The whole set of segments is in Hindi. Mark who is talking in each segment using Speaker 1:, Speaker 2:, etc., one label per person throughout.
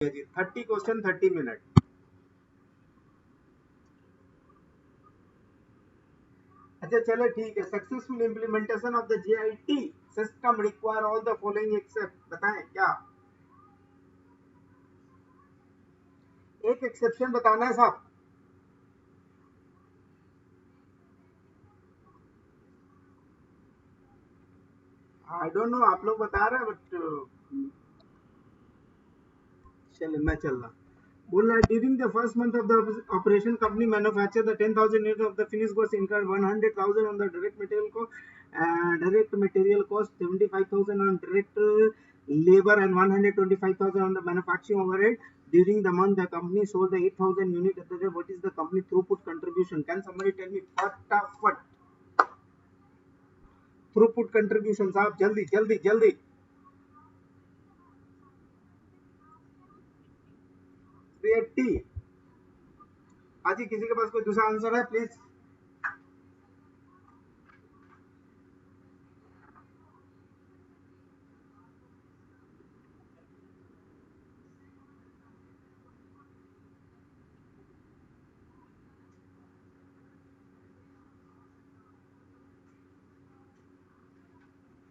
Speaker 1: 30 क्वेश्चन 30 मिनट। अच्छा चलो ठीक है। Successful implementation of the JIT system require all the following except, बताएं क्या? एक एक्सेप्शन बताना है साहब। आई डोंट नो, आप लोग बता रहे हैं बट चलिए मैं चल रहा। बोल रहा है during the first month of the operation company manufacture the 10,000 unit of the finish goods incurred 100,000 on the direct material cost 75,000 on direct labor and 125,000 on the manufacturing overhead. During the month the company sold the 8,000 unit, etc. What is the company throughput contribution? Can somebody tell me फटाफट थ्रूपुट कंट्रीब्यूशन साहब, जल्दी जल्दी जल्दी। 380। हाँ जी, किसी के पास कोई दूसरा आंसर है प्लीज?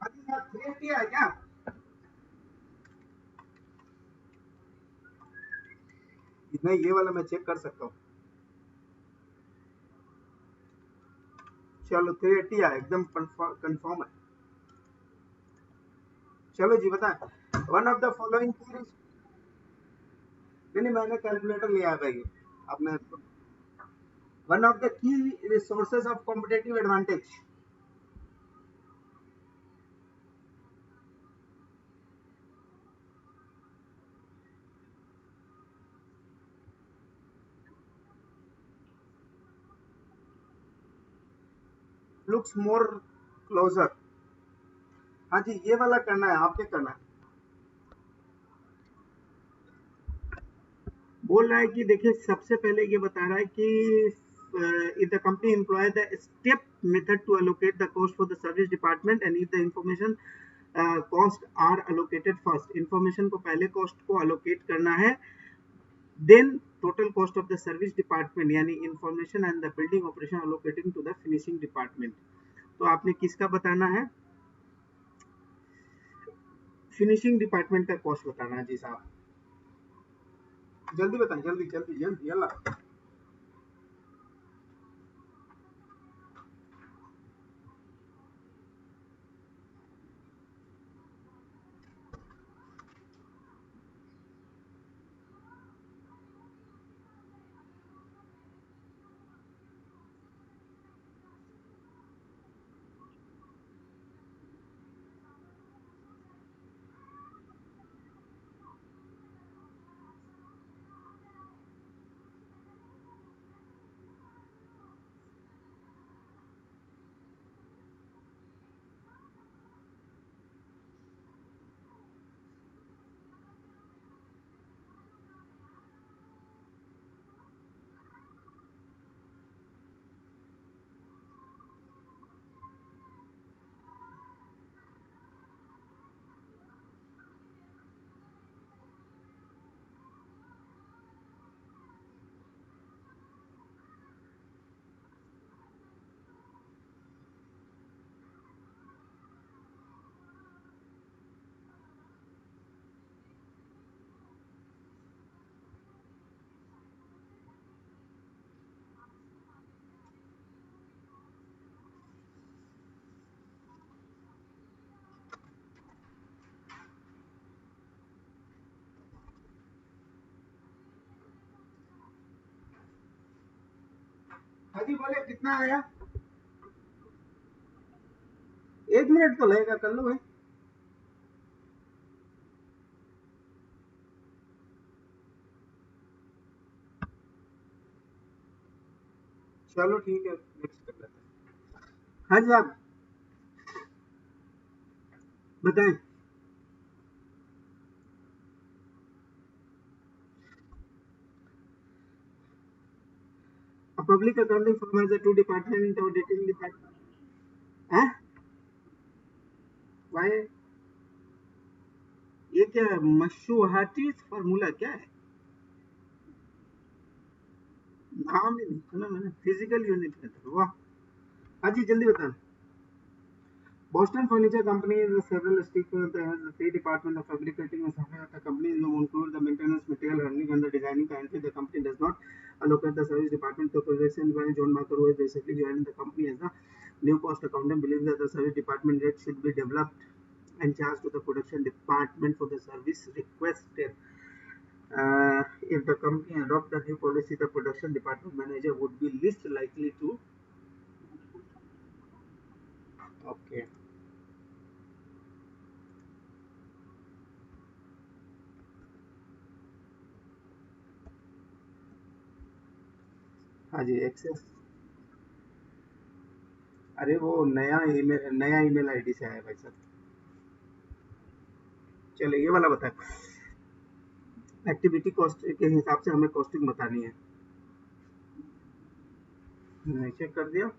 Speaker 1: हाँ जी साहब, 380 है क्या? नहीं, ये वाला मैं चेक कर सकता हूँ। चलो 380 है, एकदम कंफर्म है। चलो जी बताएं। वन ऑफ द फॉलोइंग, नहीं नहीं, मैंने कैलकुलेटर लिया है भाई। अब मैं, one of the key resources of competitive advantage. Looks more closer. हाँ जी, ये वाला करना है, आपके करना है। बोल रहा है कि देखिए, सबसे पहले ये बता रहा है कि if the company employ the step method to allocate the cost for the service department and if the information cost are allocated first, information को पहले cost को allocate करना है, then total cost of the service department यानी information and the building operation allocating to the finishing department। तो आपने किसका बताना है? फिनिशिंग डिपार्टमेंट का कॉस्ट बताना है जी साहब। जल्दी बताएं, जल्दी जल्दी जल्दी, यल्ला। हाँ जी बोले, कितना आया? 1 मिनट तो लगेगा, कर लो भाई। चलो ठीक है, नेक्स्ट कर लेते हैं। हाँ जी आप बताएं। A public accounting firm has a two department auditing department। हैं? Why? क्या है? मशुहाटी फार्मूला क्या है? नाम ही नहीं सुना मैंने। फिजिकल यूनिट मेथड, वाह। हाँ जी जल्दी बताना। Boston Furniture Company is several stick has the three department of fabricating and supply. The company include the maintenance, material handling, and the designing. Currently, the company does not allocate the service department to production. When John Marker was recently joined the company as a new cost accountant, believes that the service department rate should be developed and charged to the production department for the service requested. If the company adopt the new policy, the production department manager would be least likely to. Okay. हाँ जी एक्सेस। अरे वो नया ईमेल आईडी से आया भाई साहब। चलो ये वाला बता। एक्टिविटी कॉस्ट के हिसाब से हमें कॉस्टिंग बतानी है। मैं चेक कर दिया।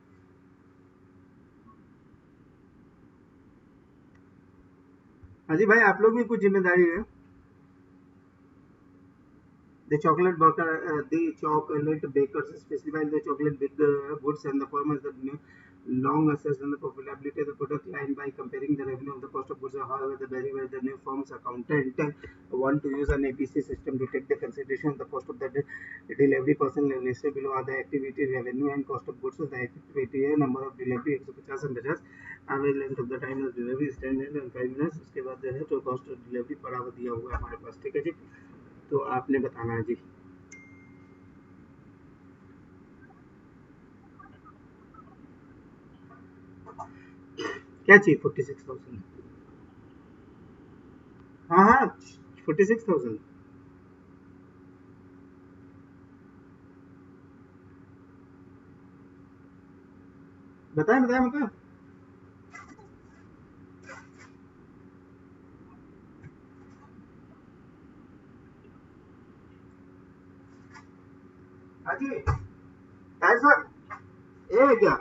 Speaker 1: हाँ जी भाई आप लोग भी कुछ जिम्मेदारी है। The chocolate bakers specify the chocolate big goods and the farmers that new long assess and the profitability of the product line by comparing the revenue of the cost of goods. However, the very well the new firm's accountant want to use an APC system to take the consideration of the cost of the delivery person listed below are the activity revenue and cost of goods. So the activity है number of delivery 150 and 50 average length of the time of delivery standard and 5 minutes। उसके बाद जो है तो cost of delivery पड़ा हुआ दिया हुआ है हमारे पास। ठीक है जी तो आपने बताना है जी। क्या चाहिए 46,000? हाँ हाँ 46,000। बताएं बताएं बताएं। हाँ जी ऐसा ये है क्या?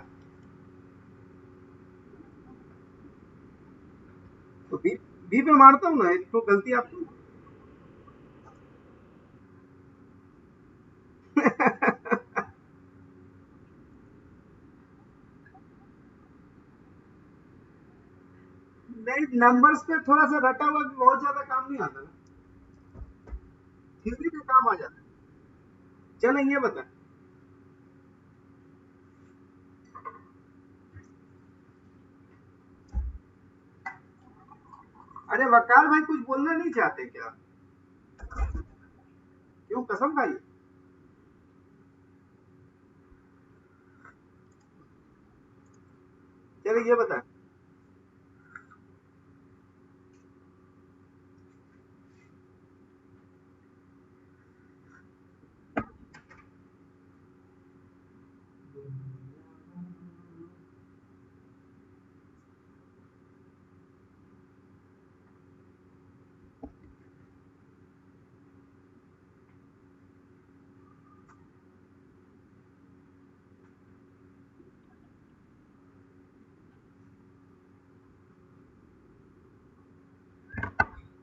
Speaker 1: तो बी पे मारता हूँ ना एक तो गलती आप। नहीं नंबर्स पे थोड़ा सा रटा हुआ भी बहुत ज्यादा काम नहीं आता ना। थ्योरी पे काम आ जाता है। चलें ये बता। अरे वकाल भाई कुछ बोलना नहीं चाहते क्या? क्यों कसम खाई? चले ये बता।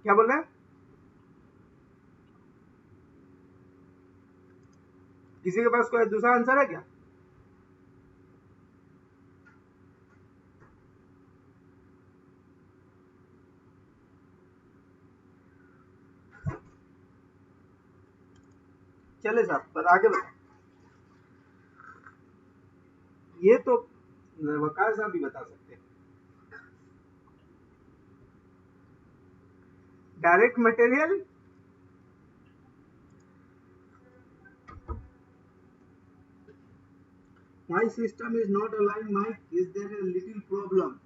Speaker 1: क्या बोल रहे हैं? किसी के पास कोई दूसरा आंसर है क्या? चले साहब पर आगे बता। ये तो वकाल साहब भी बता सकते हैं। Direct material. My system is not aligned, Mike. Is there a little problem?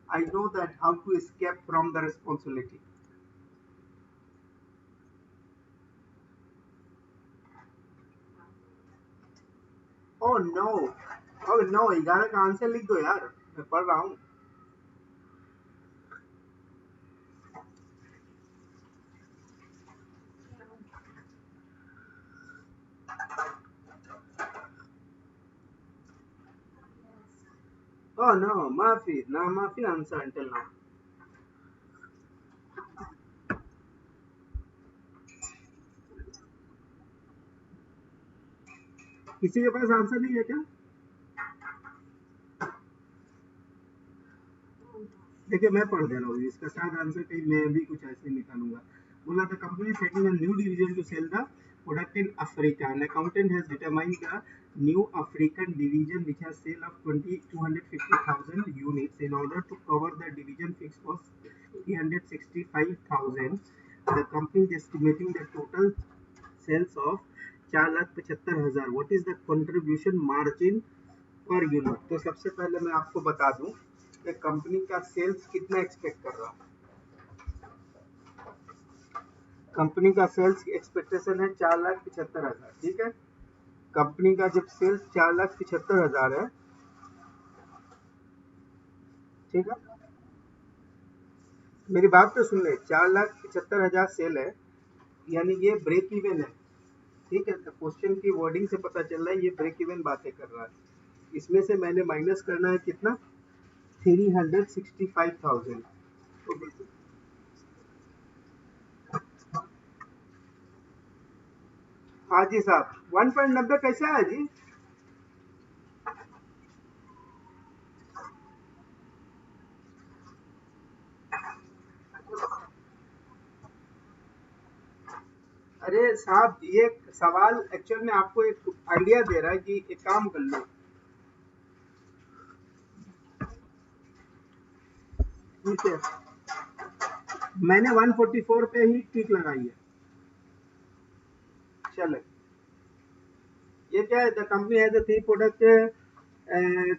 Speaker 1: I know that how to escape from the responsibility. Oh no. Oh no, 11 का आंसर लिख दो यार। मैं पढ़ रहा हूँ। Oh no, माफी ना माफी आंसर until now. किसी के पास आंसर नहीं है क्या? देखिए मैं पढ़ दे रहा हूँ इसका शायद आंसर, कहीं मैं भी कुछ ऐसे निकालूंगा। बोला the company setting a new division to sell the product in Africa, an accountant has determined the new African division which has sale of 250,000 units. In order to cover the division fixed cost 365,000, the company is estimating the total sales of 4,75,000. What is the contribution margin per unit? तो सबसे पहले मैं आपको बता दूं कि कंपनी का सेल्स कितना एक्सपेक्ट कर रहा हूं। कंपनी का सेल्स एक्सपेक्टेशन है 4,75,000, ठीक है। कंपनी का जब सेल्स 4,75,000 है, ठीक है, मेरी बात तो सुन ले, 4,75,000 सेल है, यानी ये ब्रेक इवन है, ठीक है। तो क्वेश्चन की वर्डिंग से पता चल रहा है ये ब्रेक इवन बातें कर रहा है। इसमें से मैंने माइनस करना है कितना, 365,000। तो हाँ जी साहब, 1.90 कैसे आया जी? अरे साहब, ये सवाल एक्चुअल में आपको एक आइडिया दे रहा है कि एक काम कर लो, ठीक है। मैंने 144 पे ही टिक लगाई है। चले, ये क्या है, the company has a three product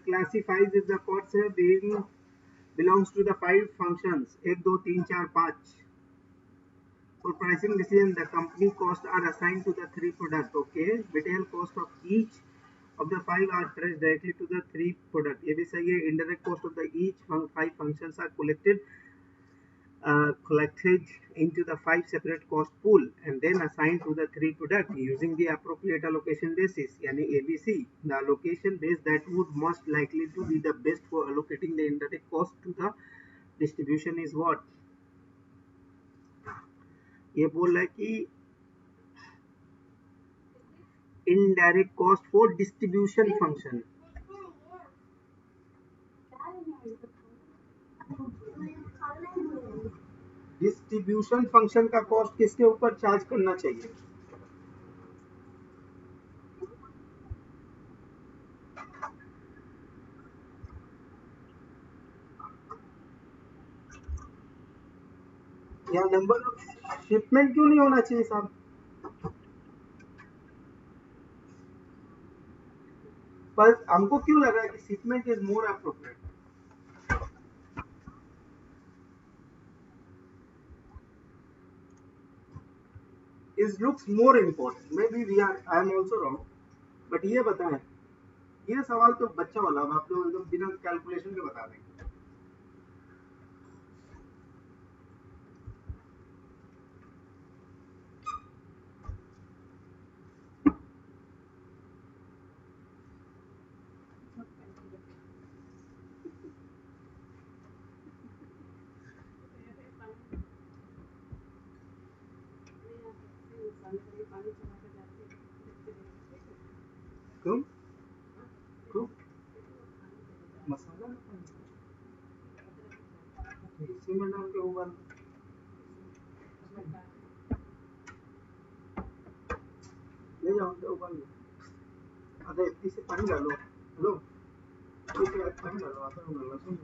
Speaker 1: classifies the codes being belongs to the five functions 1 2 3 4 5। For pricing decision, the company costs are assigned to the three products. Okay, material cost of each of the five are traced directly to the three products. ये भी सही है। Indirect cost of the each five functions are collected into the five separate cost pool and then assigned to the three products using the appropriate allocation basis, यानी ABC. The allocation base that would most likely to be the best for allocating the indirect cost to the distribution is what? ये बोल रहा है कि indirect cost for distribution function। Distribution function का कॉस्ट किसके ऊपर चार्ज करना चाहिए? या नंबर ऑफ शिपमेंट क्यों नहीं होना चाहिए साहब? पर हमको क्यों लग रहा है कि shipment is more appropriate? Is looks more important, maybe we are, I am also wrong. But ये बताएं, ये सवाल तो बच्चा वाला, आप लोग एकदम बिना कैलकुलेशन के बता देंगे। क्यों क्यों मसाला इसी में डाल के उबाल ले जाओ, उबाल लो। अरे इतनी से पानी डालो, हेलो, ठीक है, पानी डालो, आता हूँ लहसुन।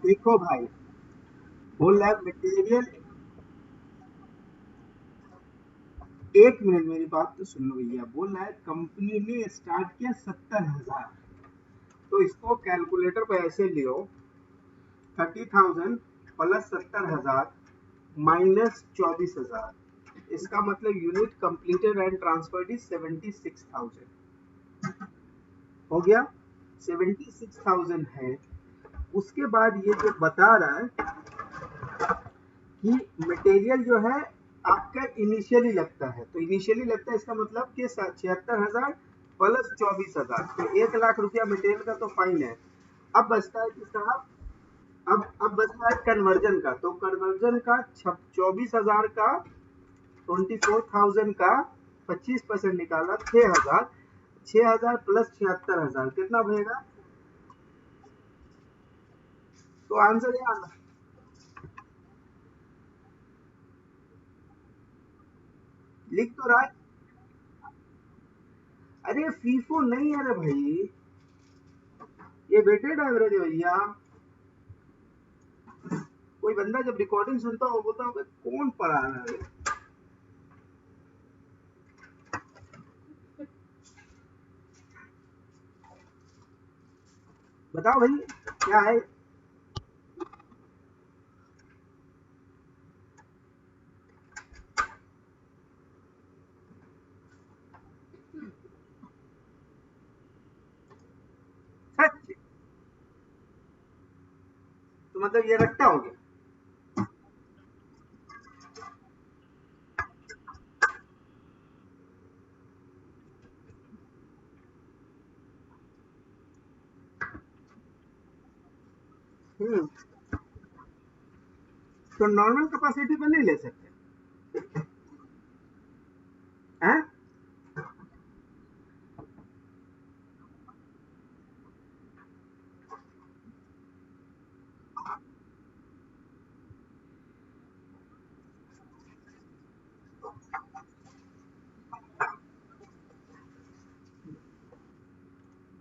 Speaker 1: देखो भाई, बोल रहा है मटेरियल, एक मिनट मेरी बात तो सुन लो भैया। बोल रहा है कंपनी ने स्टार्ट किया 70,000, तो इसको कैलकुलेटर पे ऐसे लियो, 30,000 प्लस 70,000 माइनस 24,000, इसका मतलब unit completed and transferred is 76,000। हो गया, 76,000 है। उसके बाद ये जो बता रहा है कि मटेरियल जो है आपका इनिशियली लगता है, तो इनिशियली लगता है इसका मतलब कि 76,000 प्लस 24,000, तो 1 लाख रुपया मटेरियल का तो फाइन है। अब बचता है कि साहब, अब बचता है कन्वर्जन का, तो कन्वर्जन का 24,000 का 24,000 का 25% निकाला, 6,000, 6,000 प्लस 76,000 कितना बनेगा? तो आंसर ये आना, लिख तो रहा है। अरे फीफो नहीं है रे भाई, ये वेटेड एवरेज है भैया। कोई बंदा जब रिकॉर्डिंग सुनता हो बोलता होगा कौन पढ़ा रहा है। बताओ भाई क्या है? सच? तो मतलब ये रट्टा हो गया। हम्म, तो नॉर्मल कैपेसिटी पे नहीं ले सकते हैं?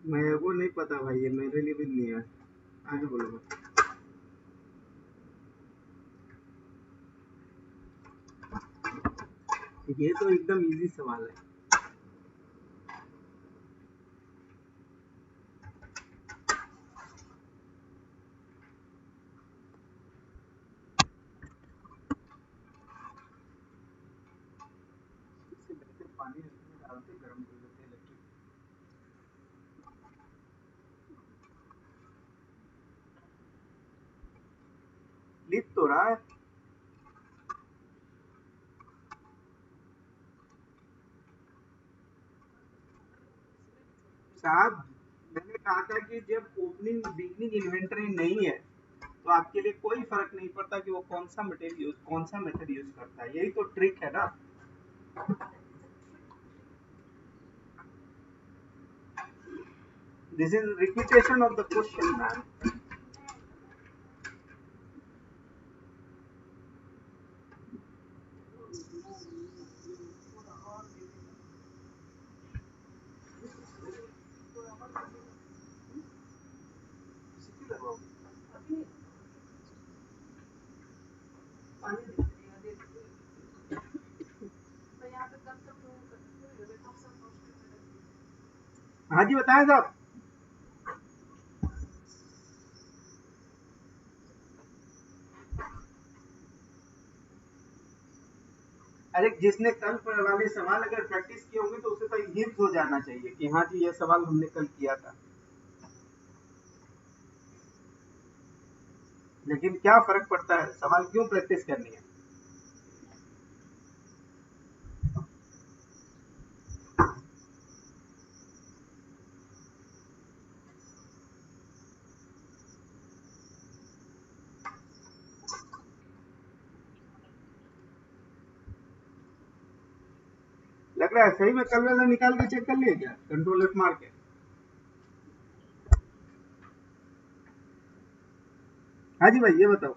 Speaker 1: मेरे को नहीं पता भाई, ये मेरे लिए भी नहीं है। आगे बोलो। ये तो एकदम इजी सवाल है। इससे बेहतर पानी इसमें डालते गर्म कर देते इलेक्ट्रिक। लिख तो रहा है साहब। मैंने कहा था कि जब ओपनिंग बिगनिंग इन्वेंटरी नहीं है तो आपके लिए कोई फर्क नहीं पड़ता कि वो कौन सा मटेरियल यूज, कौन सा मेथड यूज करता है, यही तो ट्रिक है ना। This is repetition of the question man. हाँ जी बताएं साहब। अरे जिसने कल पर वाले सवाल अगर प्रैक्टिस किए होंगे तो उसे तो हिंट हो जाना चाहिए कि हाँ जी ये सवाल हमने कल किया था। लेकिन क्या फर्क पड़ता है, सवाल क्यों प्रैक्टिस करनी है? लग रहा है सही में कल वाला निकाल के चेक कर लिया क्या, कंट्रोल एफ मार के? हाँ जी भाई ये बताओ।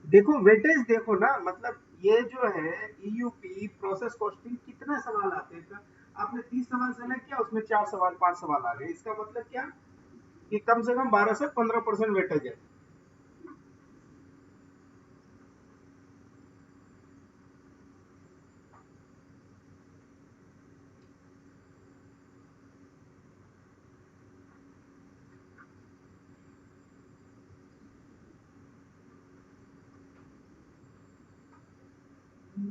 Speaker 1: देखो वेटेज देखो ना, मतलब ये जो है ईयूपी प्रोसेस कॉस्टिंग कितना सवाल आते हैं? आपने 30 सवाल सेलेक्ट किया, उसमें 4 सवाल 5 सवाल आ गए, इसका मतलब क्या कि कम से कम 12 से 15% वेटेज है। ठीक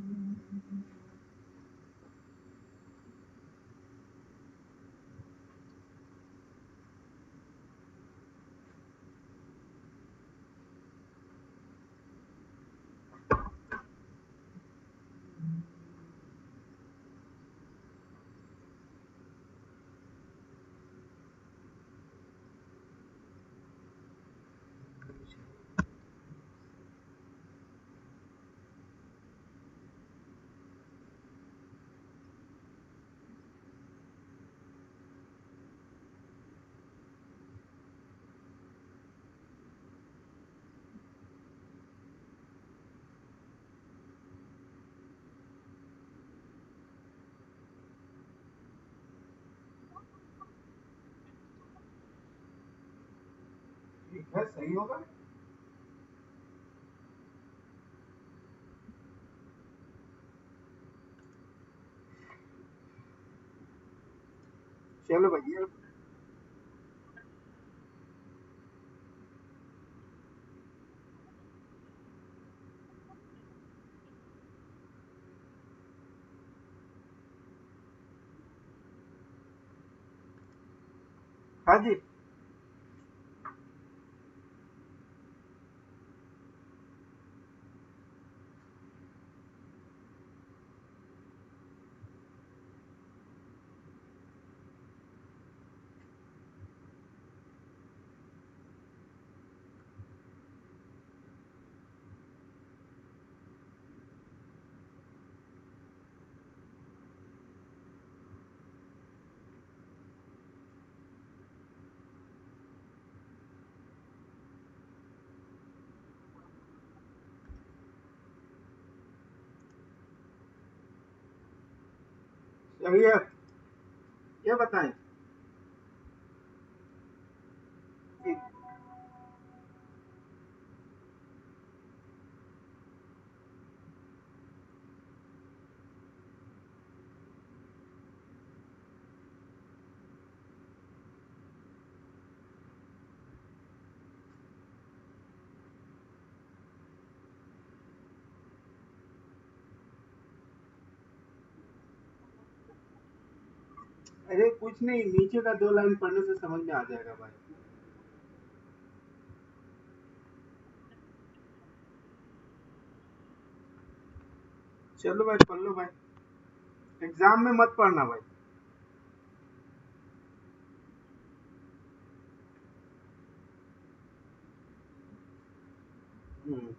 Speaker 1: है, सही होगा। चलो भैया। हाँ जी। भैया, ये बताएं कि अरे कुछ नहीं, नीचे का 2 लाइन पढ़ने से समझ में आ जाएगा भाई। चलो भाई, पढ़ लो भाई। एग्जाम में मत पढ़ना भाई। हम्म।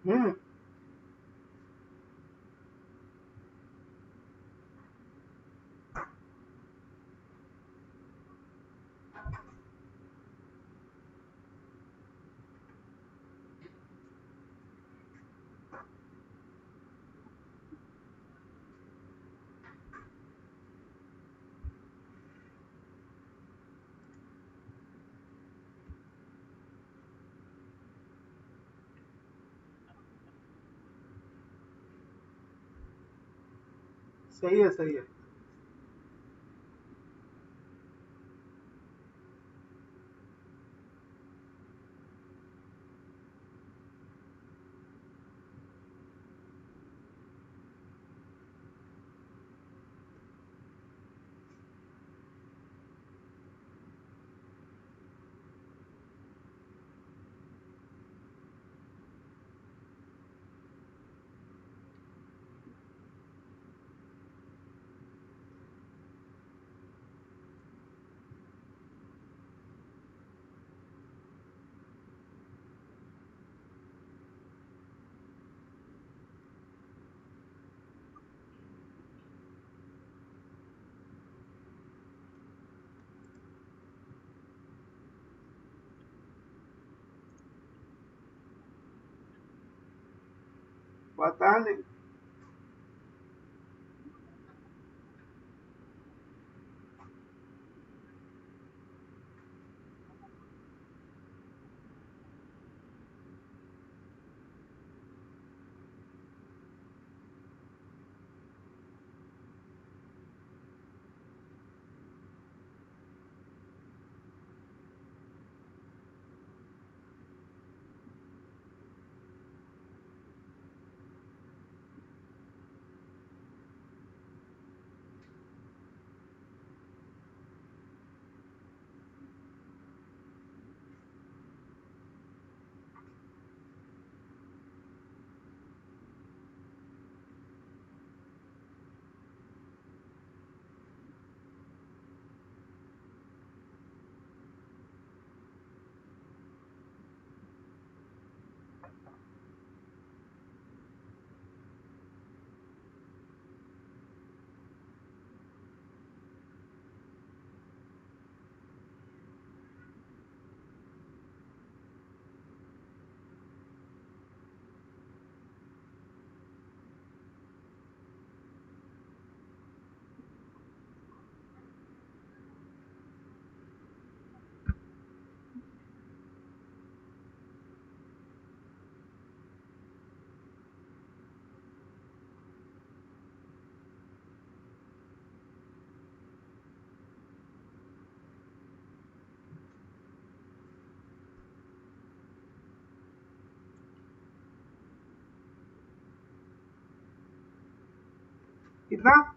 Speaker 1: हम्म। सही है, सही है। पता नहीं। कितना?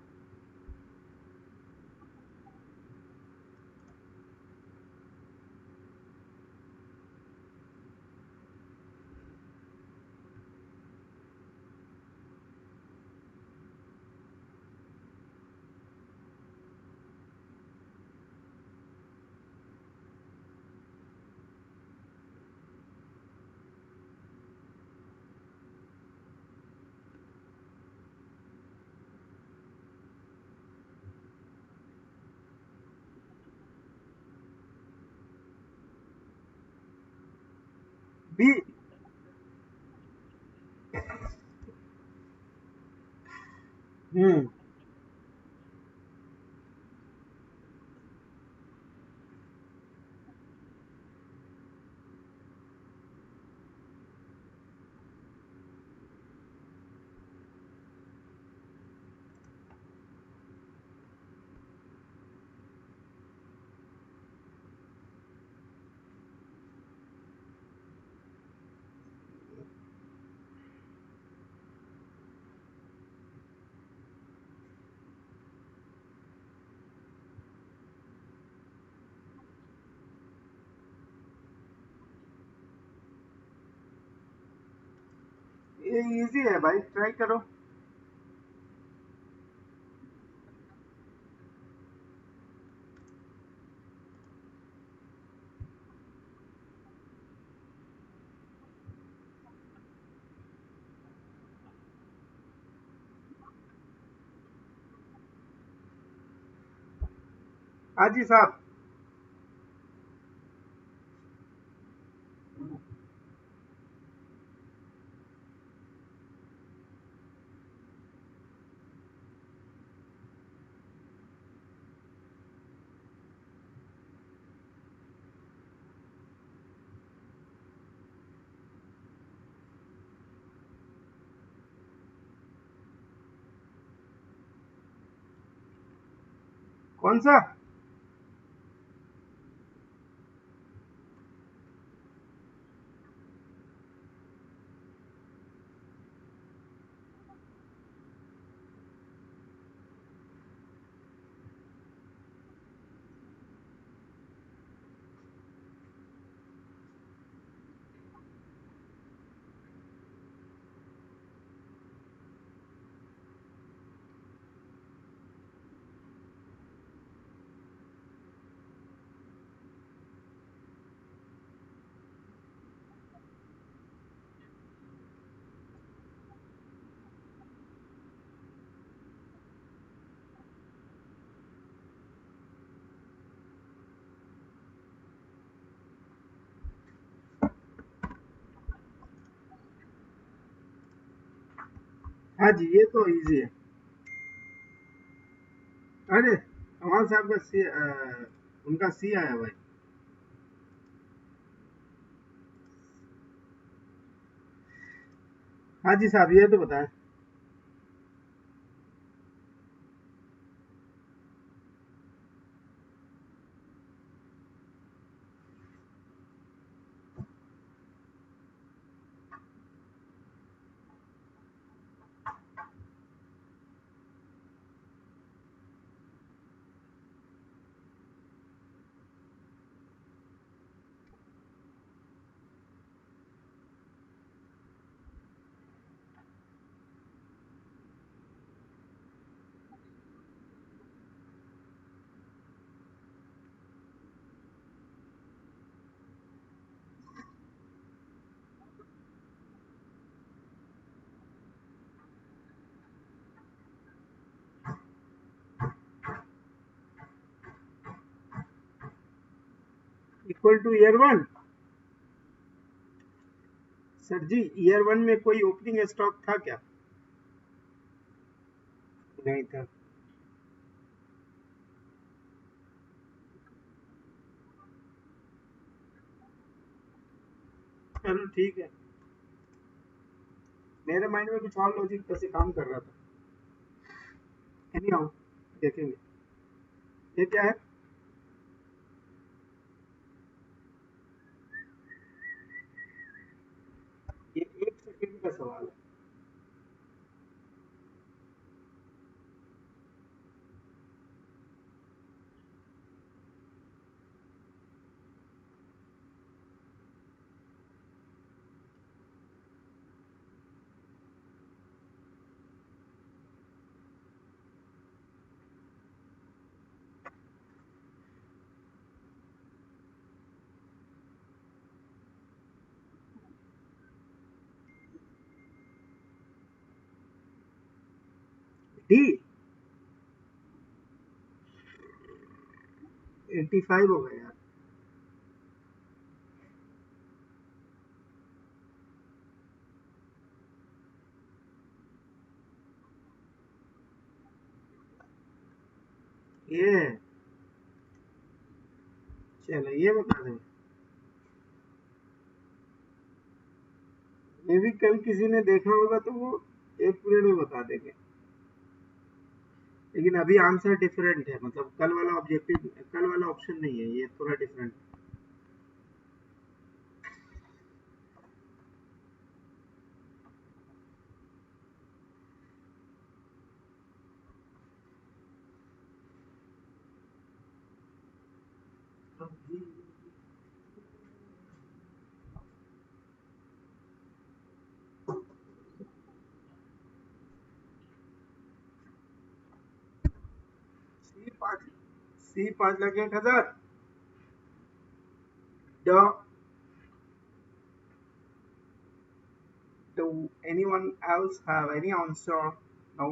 Speaker 1: बी। हम्म। ये इजी है भाई, ट्राई करो। हाँ जी साहब। कौन सा? हाँ जी, ये तो इजी है। अरे अमान साहब का सी, उनका सी आया भाई। हाँ जी साहब, ये तो बताएं। Equal to year one. Sir ji, year one में कोई ओपनिंग स्टॉक था क्या? नहीं था। चलो ठीक है। मेरे माइंड में कुछ और लॉजिक वैसे काम कर रहा था। एनी हाउ, देखेंगे। ये क्या है? ये 1 सेकंड का सवाल है। डी 85 हो गया यार। ये है। चलो ये बता दें, ये भी कल किसी ने देखा होगा तो वो 1 मिनट में बता देंगे, लेकिन अभी आंसर डिफरेंट है, मतलब कल वाला ऑब्जेक्टिव, कल वाला ऑप्शन नहीं है, ये थोड़ा डिफरेंट है। सी 5,01,000। Do anyone else have any answer? No.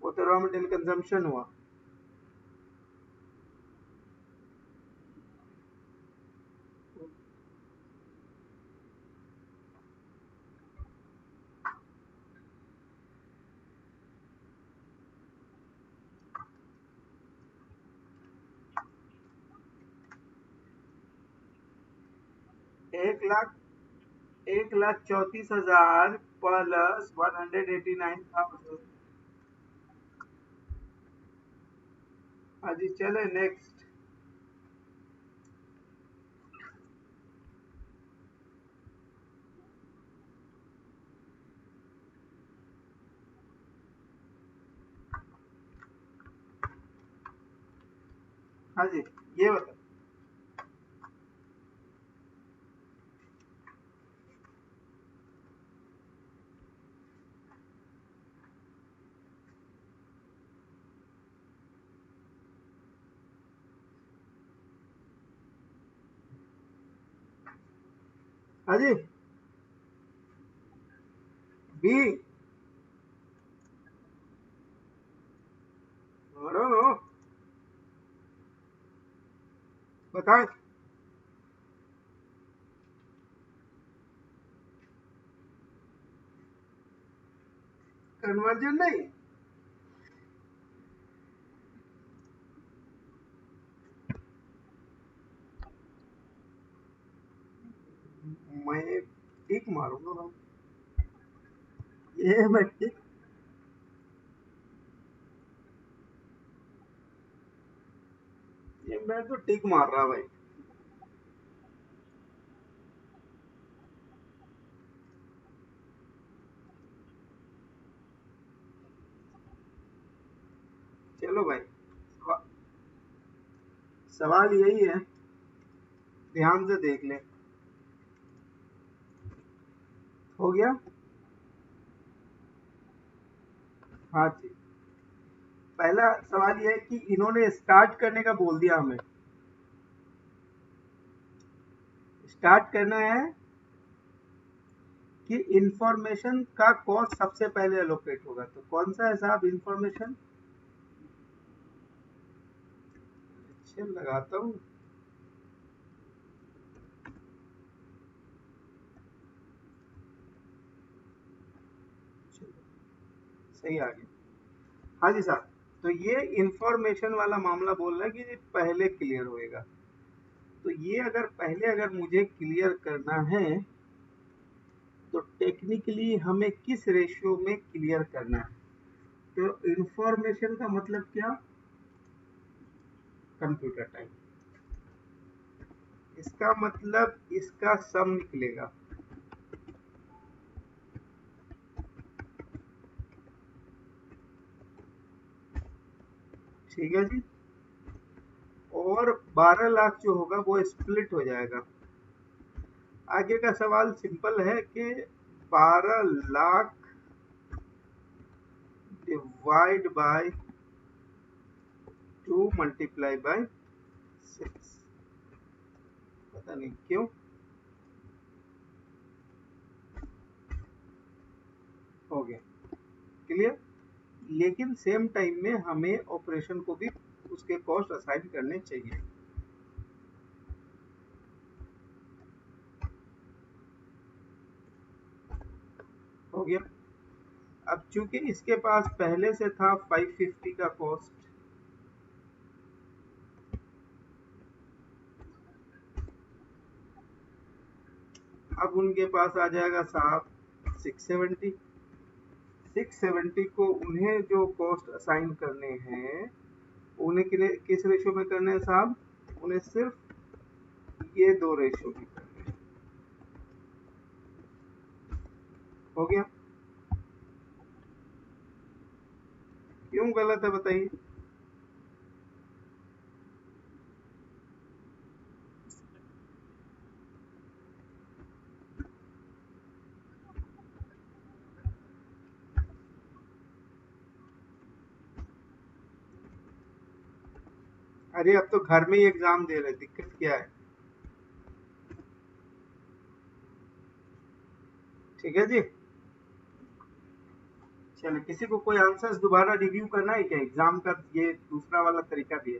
Speaker 1: वो तो रॉ मटेरियल कंजम्पशन हुआ। एक लाख 1,34,000 प्लस 189,000। हाँ जी, चले नेक्स्ट। हाँ जी, ये बता। हाँ जी, बी। नो, बताएं। कन्वर्जन नहीं, मैं टिक मारूंगा भाई, ये मैं टिक, ये मैं तो टिक मार रहा भाई। चलो भाई, सवाल यही है, ध्यान से देख ले। हो गया। हाँ जी, पहला सवाल यह है कि इन्होंने स्टार्ट करने का बोल दिया हमें। स्टार्ट करना है कि इंफॉर्मेशन का कॉस्ट सबसे पहले एलोकेट होगा, तो कौन सा है साहब इंफॉर्मेशन? अच्छा लगाता हूँ। सही आ गया। हाँ जी साहब, तो ये इंफॉर्मेशन वाला मामला बोल रहा है कि ये पहले क्लियर होएगा। तो ये अगर पहले अगर मुझे क्लियर करना है तो टेक्निकली हमें किस रेशियो में क्लियर करना है? तो इंफॉर्मेशन का मतलब क्या? Computer time. इसका मतलब इसका सम निकलेगा। ठीक है जी। और 12 लाख जो होगा वो स्प्लिट हो जाएगा। आगे का सवाल सिंपल है कि 12 lakh divide by 2 multiply by 6, पता नहीं क्यों। हो गया, क्लियर। लेकिन सेम टाइम में हमें ऑपरेशन को भी उसके कॉस्ट असाइन करने चाहिए। हो गया। अब चूंकि इसके पास पहले से था 550 का कॉस्ट, अब उनके पास आ जाएगा साहब 670। 670 को उन्हें जो कॉस्ट असाइन करने हैं, उन्हें किस रेशो में करने हैं साहब? उन्हें सिर्फ ये दो रेशो में करने हैं। हो गया। क्यों गलत है बताइए? अरे अब तो घर में ही एग्जाम दे रहे, दिक्कत क्या है? ठीक है जी। चलो, किसी को कोई आंसर्स दोबारा रिव्यू करना है क्या एग्जाम का? ये दूसरा वाला तरीका भी है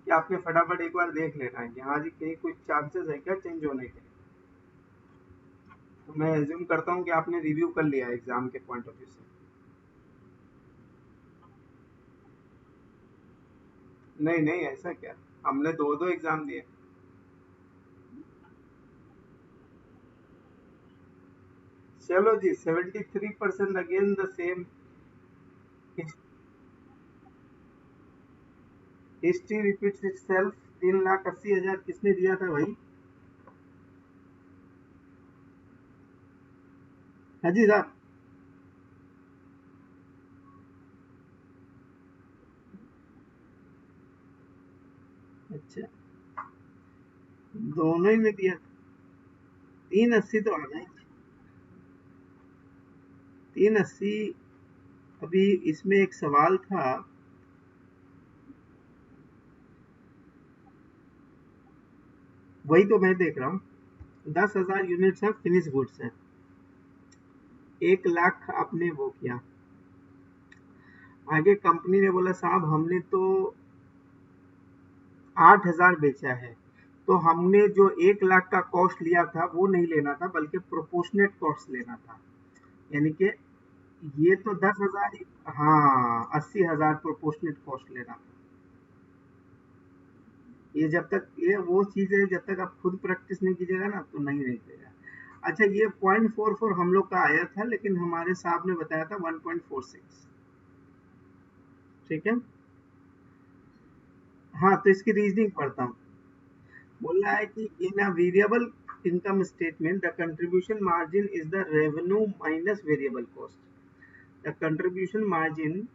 Speaker 1: कि आपने फटाफट एक बार देख लेना है कि हाँ जी कहीं कुछ चांसेस है क्या चेंज होने के। तो मैं एज्यूम करता हूँ कि आपने रिव्यू कर लिया एग्जाम के पॉइंट ऑफ व्यू से। नहीं नहीं, ऐसा क्या, हमने दो दो एग्जाम दिए। चलो जी, 73% again the same. History repeats itself. 3,80,000 किसने दिया था भाई? हाँ जी साहब। अच्छा, दोनों ही में दिया। 380 तो आना ही। 380। अभी इसमें एक सवाल था। वही तो मैं देख रहा हूँ। 10,000 यूनिट्स है, फिनिश गुड्स है। 1 लाख आपने वो किया। आगे कंपनी ने बोला साहब हमने तो 8,000 बेचा है, तो हमने जो 1 लाख का कॉस्ट लिया था वो नहीं लेना था, बल्कि प्रोपोर्शनेट कॉस्ट लेना था। यानी कि ये तो 10,000। हाँ, 80,000 प्रोपोर्शनेट कॉस्ट लेना था। ये जब तक, ये वो चीज है, जब तक आप खुद प्रैक्टिस नहीं कीजिएगा ना तो नहीं निकलेगा। अच्छा, ये 0.44 हम लोग का आया था, लेकिन हमारे साहब ने बताया था 1.46। ठीक है। हाँ, तो इसकी रीजनिंग पढ़ता हूँ। बोल रहा है कि in a variable income statement the contribution margin is the revenue minus variable cost. The contribution margin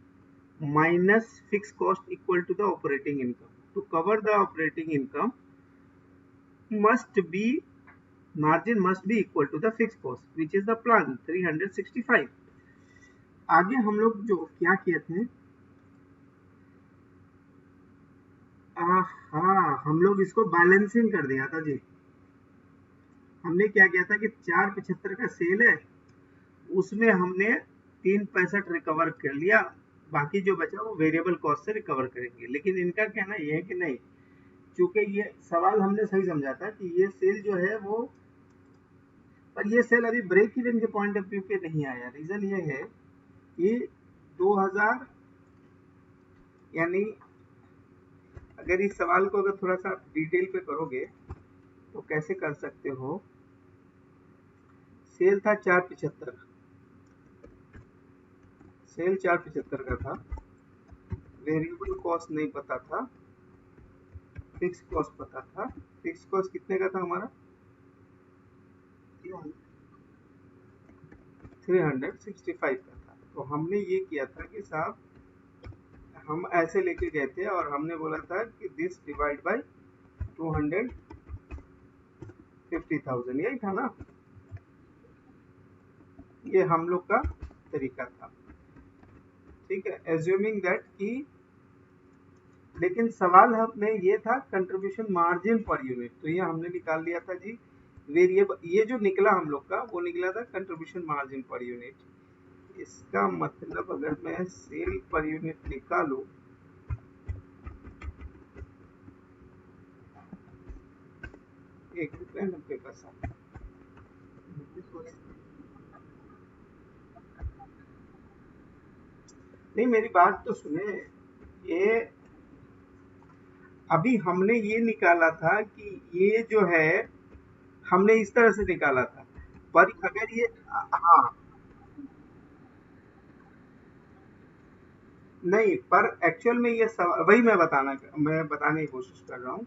Speaker 1: minus fixed cost equal to the operating income. To cover the operating income must be, margin must be equal to the fixed cost, which is the plan 365। आगे हम लोग जो क्या किए थे, हाँ हम लोग इसको बैलेंसिंग कर दिया था जी। हमने क्या किया था कि 475 का सेल है, उसमें हमने 365 रिकवर कर लिया। बाकी जो बचा वो वेरिएबल कॉस्ट से रिकवर करेंगे। लेकिन इनका कहना यह है कि नहीं, चूंकि ये सवाल हमने सही समझा था कि ये सेल जो है वो, पर ये सेल अभी ब्रेक इवन के पॉइंट ऑफ व्यू पे नहीं आया। रीजन ये है कि 2000, यानी अगर इस सवाल को अगर थोड़ा सा डिटेल पे करोगे तो कैसे कर सकते हो। सेल था 475, सेल 475 का था। वेरिएबल कॉस्ट नहीं पता था, फिक्स कॉस्ट पता था। फिक्स कॉस्ट कितने का था हमारा? 365 का था। तो हमने ये किया था कि साहब हम ऐसे लेके गए थे और हमने बोला था कि दिस डिवाइड बाय 250,000, यही था ना? ये हम लोग का तरीका था। ठीक है, एज्यूमिंग दैट कि, लेकिन सवाल हमें ये था कंट्रीब्यूशन मार्जिन पर यूनिट, तो ये हमने निकाल लिया था जी। वेरिएबल ये जो निकला हम लोग का वो निकला था कंट्रीब्यूशन मार्जिन पर यूनिट। इसका मतलब अगर मैं सेल पर यूनिट निकालू, ₹1.90। नहीं, मेरी बात तो सुने। ये अभी हमने ये निकाला था कि ये जो है हमने इस तरह से निकाला था, पर अगर ये हाँ, नहीं, पर एक्चुअल में ये वही मैं बताने की कोशिश कर रहा हूँ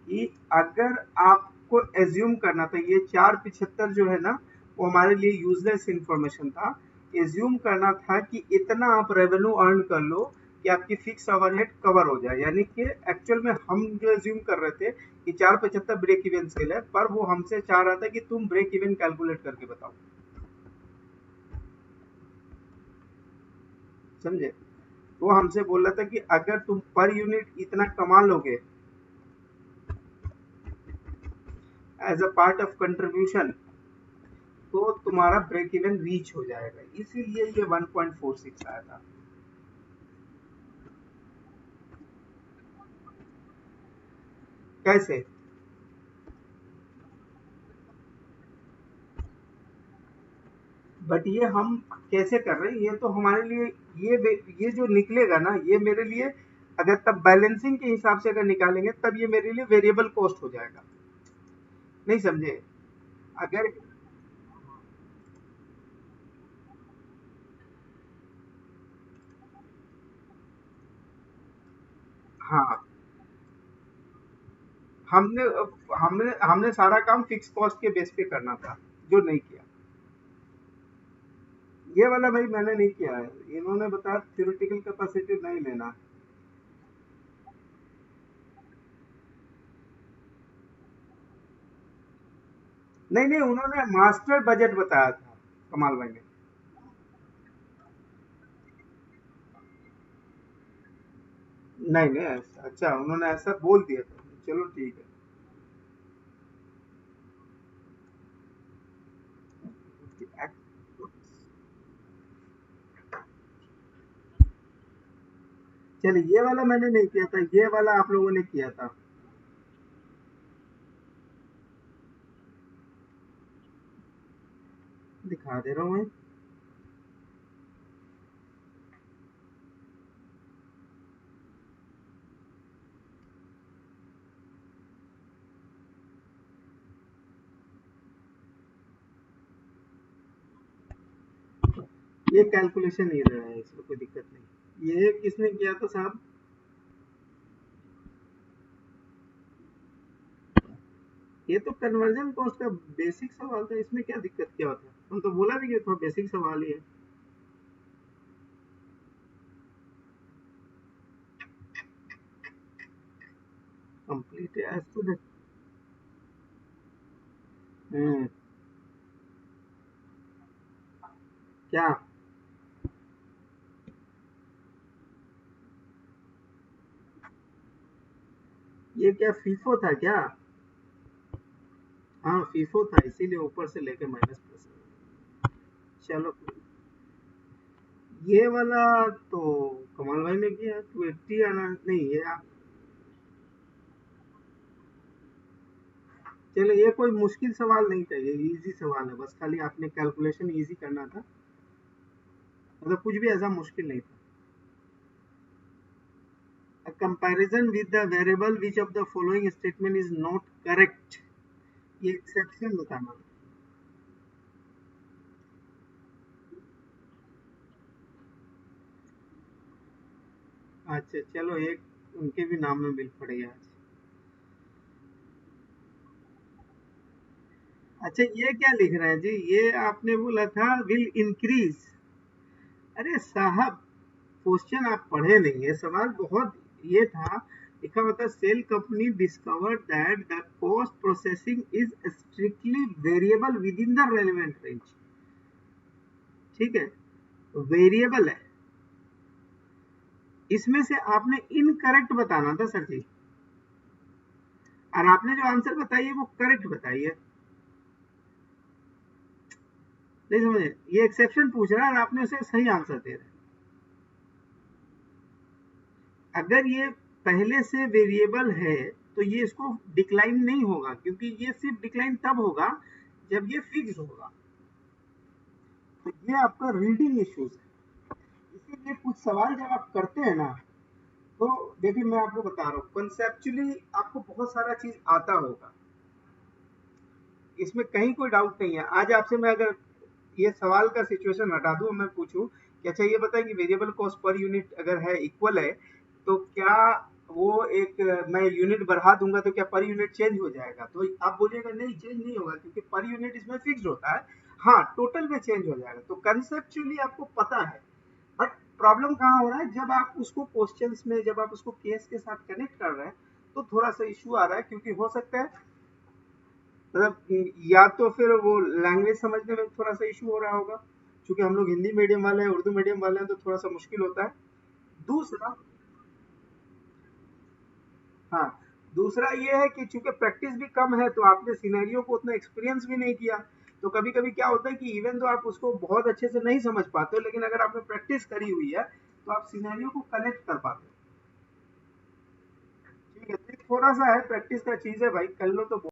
Speaker 1: कि अगर आपको एज्यूम करना था, ये 475 जो है ना, वो हमारे लिए यूजलेस इंफॉर्मेशन था। एज्यूम करना था कि इतना आप रेवेन्यू अर्न कर लो कि आपकी फिक्स ओवरहेड कवर हो जाए, यानी कि एक्चुअल में हम जो एज्यूम कर रहे थे कि 475 ब्रेक इवन सेल है, पर वो हमसे चाह रहा था कि तुम ब्रेक इवन कैलकुलेट करके बताओ। समझे? वो हमसे बोल रहा था कि अगर तुम पर यूनिट इतना कमा लोगे as a part of contribution, तो तुम्हारा ब्रेक इवन रीच हो जाएगा, इसीलिए ये 1.46 आया था। कैसे? बट ये हम कैसे कर रहे हैं, ये तो हमारे लिए ये जो निकलेगा ना, ये मेरे लिए अगर तब बैलेंसिंग के हिसाब से अगर निकालेंगे तब ये मेरे लिए वेरिएबल कॉस्ट हो जाएगा। नहीं समझे? अगर हाँ, हमने हमने हमने सारा काम फिक्स कॉस्ट के बेस पे करना था, जो नहीं किया। ये वाला भाई मैंने नहीं किया है, इन्होंने बताया थ्योरेटिकल कैपेसिटी नहीं लेना। नहीं नहीं, उन्होंने मास्टर बजट बताया था, कमाल भाई ने। नहीं नहीं, अच्छा उन्होंने ऐसा बोल दिया था, चलो ठीक है। चलिए, ये वाला मैंने नहीं किया था, ये वाला आप लोगों ने किया था। दिखा दे रहा हूँ मैं। ये कैलकुलेशन ही रहा है, इसमें कोई दिक्कत नहीं। ये किसने किया था साहब? ये तो कन्वर्जन कॉस्ट का बेसिक सवाल था, इसमें क्या दिक्कत क्या होता है? हम तो बोला भी कि थोड़ा बेसिक सवाल ही है। Complete as to the hmm, क्या? ये क्या फीफो था क्या? हाँ, फीफो था, इसीलिए ऊपर से लेके माइनस प्लस। चलो, ये वाला तो कमाल भाई ने किया, 280 आना नहीं ये। चलो, ये कोई मुश्किल सवाल नहीं था, ये इजी सवाल है, बस खाली आपने कैलकुलेशन इजी करना था, मतलब कुछ भी ऐसा मुश्किल नहीं था। A comparison with the variable which of the following statement is not correct, ये एक्सेप्शन बताना। अच्छा चलो, एक उनके भी नाम में बिल पड़ गया आज। अच्छा, ये क्या लिख रहे हैं जी? ये आपने बोला था विल इंक्रीज। अरे साहब, क्वेश्चन आप पढ़े नहीं है, सवाल बहुत ये था। लिखा हुआ था sell company discovered that the cost processing is strictly variable within the relevant range. ठीक है, वेरिएबल है। इसमें से आपने इनकरेक्ट बताना था सर जी, और आपने जो आंसर बताई है वो करेक्ट बताई है। नहीं समझे, ये एक्सेप्शन पूछ रहा है और आपने उसे सही आंसर दे रहे हैं। अगर ये पहले से वेरिएबल है तो ये इसको डिक्लाइन नहीं होगा, क्योंकि ये सिर्फ डिक्लाइन तब होगा जब ये फिक्स होगा। तो ये आपका रीडिंग इश्यूज है। इसीलिए कुछ सवाल जब आप करते हैं ना, तो देखिए मैं आपको बता रहा हूँ, कंसेप्चुअली आपको बहुत सारा चीज आता होगा, इसमें कहीं कोई डाउट नहीं है। आज आपसे मैं अगर ये सवाल का सिचुएशन हटा दूं, मैं पूछूं कि अच्छा ये बताएं कि वेरिएबल कॉस्ट पर यूनिट अगर है इक्वल है, तो क्या वो एक मैं यूनिट बढ़ा दूंगा तो क्या पर यूनिट चेंज हो जाएगा? तो आप बोलिएगा नहीं, चेंज नहीं होगा, क्योंकि पर यूनिट इसमें फिक्स होता है। हाँ, टोटल में चेंज हो जाएगा। तो कंसेप्चुअली आपको पता है, बट प्रॉब्लम कहाँ हो रहा है, जब आप उसको क्वेश्चंस में, जब आप उसको केस के साथ कनेक्ट कर रहे हैं, तो थोड़ा सा इश्यू आ रहा है। क्योंकि हो सकता है मतलब या तो फिर वो लैंग्वेज समझने में थोड़ा सा इशू हो रहा होगा, क्योंकि हम लोग हिंदी मीडियम वाले हैं, उर्दू मीडियम वाले हैं, तो थोड़ा सा मुश्किल होता है। दूसरा, हाँ, दूसरा ये है कि चूंकि प्रैक्टिस भी कम है, तो आपने सिनेरियो को उतना एक्सपीरियंस भी नहीं किया। तो कभी कभी क्या होता है कि इवन तो आप उसको बहुत अच्छे से नहीं समझ पाते हो, लेकिन अगर आपने प्रैक्टिस करी हुई है तो आप सिनेरियो को कनेक्ट कर पाते हो। ठीक है, तो थोड़ा सा है, प्रैक्टिस का चीज है भाई, कर लो तो